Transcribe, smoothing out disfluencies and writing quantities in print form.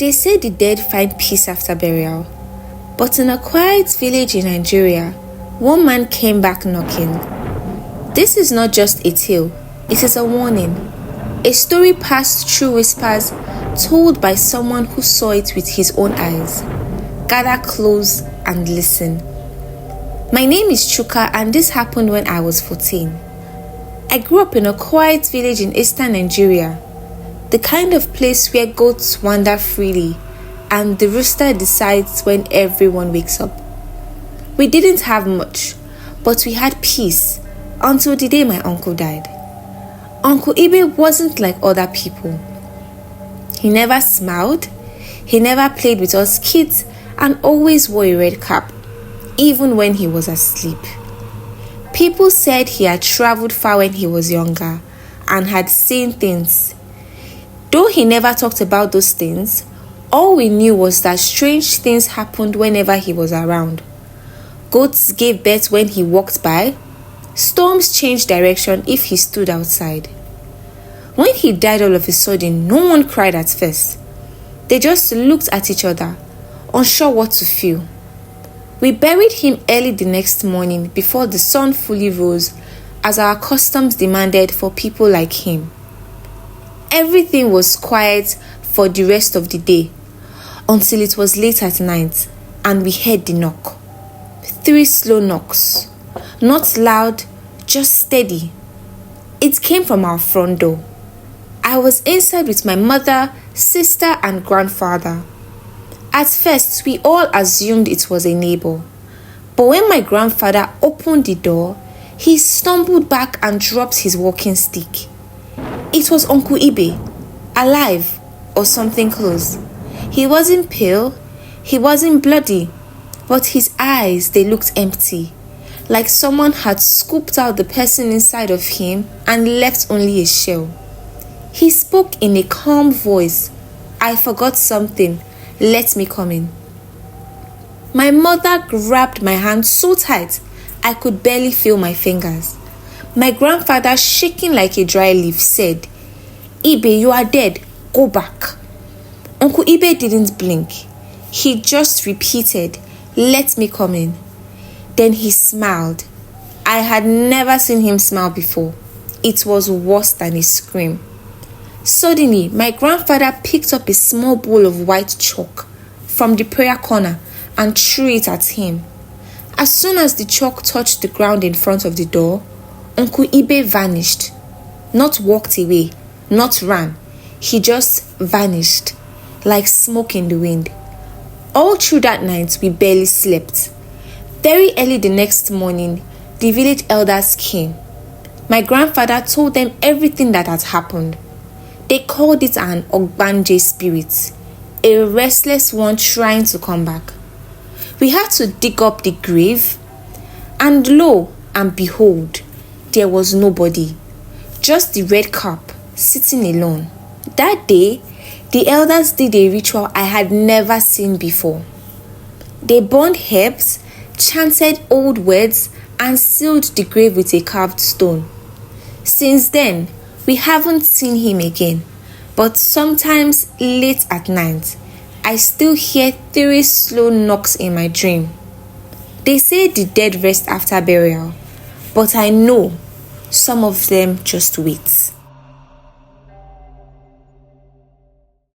They say the dead find peace after burial. But in a quiet village in Nigeria, one man came back knocking. This is not just a tale, it is a warning. A story passed through whispers, told by someone who saw it with his own eyes. Gather close and listen. My name is Chuka, and this happened when I was 14. I grew up in a quiet village in eastern Nigeria, the kind of place where goats wander freely and the rooster decides when everyone wakes up. We didn't have much, but we had peace until the day my uncle died. Uncle Ibe wasn't like other people. He never smiled, he never played with us kids, and always wore a red cap, even when he was asleep. People said he had traveled far when he was younger and had seen things. Though he never talked about those things, all we knew was that strange things happened whenever he was around. Goats gave birth when he walked by. Storms changed direction if he stood outside. When he died all of a sudden, no one cried at first. They just looked at each other, unsure what to feel. We buried him early the next morning before the sun fully rose, as our customs demanded for people like him. Everything was quiet for the rest of the day, until it was late at night and we heard the knock. 3 slow knocks, not loud, just steady. It came from our front door. I was inside with my mother, sister, and grandfather. At first, we all assumed it was a neighbor. But when my grandfather opened the door, he stumbled back and dropped his walking stick. It was Uncle Ibe, alive or something close. He wasn't pale, he wasn't bloody, but his eyes, they looked empty, like someone had scooped out the person inside of him and left only a shell. He spoke in a calm voice. "I forgot something. Let me come in." My mother grabbed my hand so tight, I could barely feel my fingers. My grandfather, shaking like a dry leaf, said, "Ibe, you are dead. Go back." Uncle Ibe didn't blink. He just repeated, "Let me come in." Then he smiled. I had never seen him smile before. It was worse than a scream. Suddenly, my grandfather picked up a small bowl of white chalk from the prayer corner and threw it at him. As soon as the chalk touched the ground in front of the door, Uncle Ibe vanished. Not walked away, not ran. He just vanished, like smoke in the wind. All through that night, we barely slept. Very early the next morning, the village elders came. My grandfather told them everything that had happened. They called it an Ogbanje spirit, a restless one trying to come back. We had to dig up the grave, and lo and behold, there was nobody, just the red cap sitting alone. That day, the elders did a ritual I had never seen before. They burned herbs, chanted old words, and sealed the grave with a carved stone. Since then, we haven't seen him again, but sometimes late at night, I still hear 3 slow knocks in my dream. They say the dead rest after burial, but I know some of them just wait.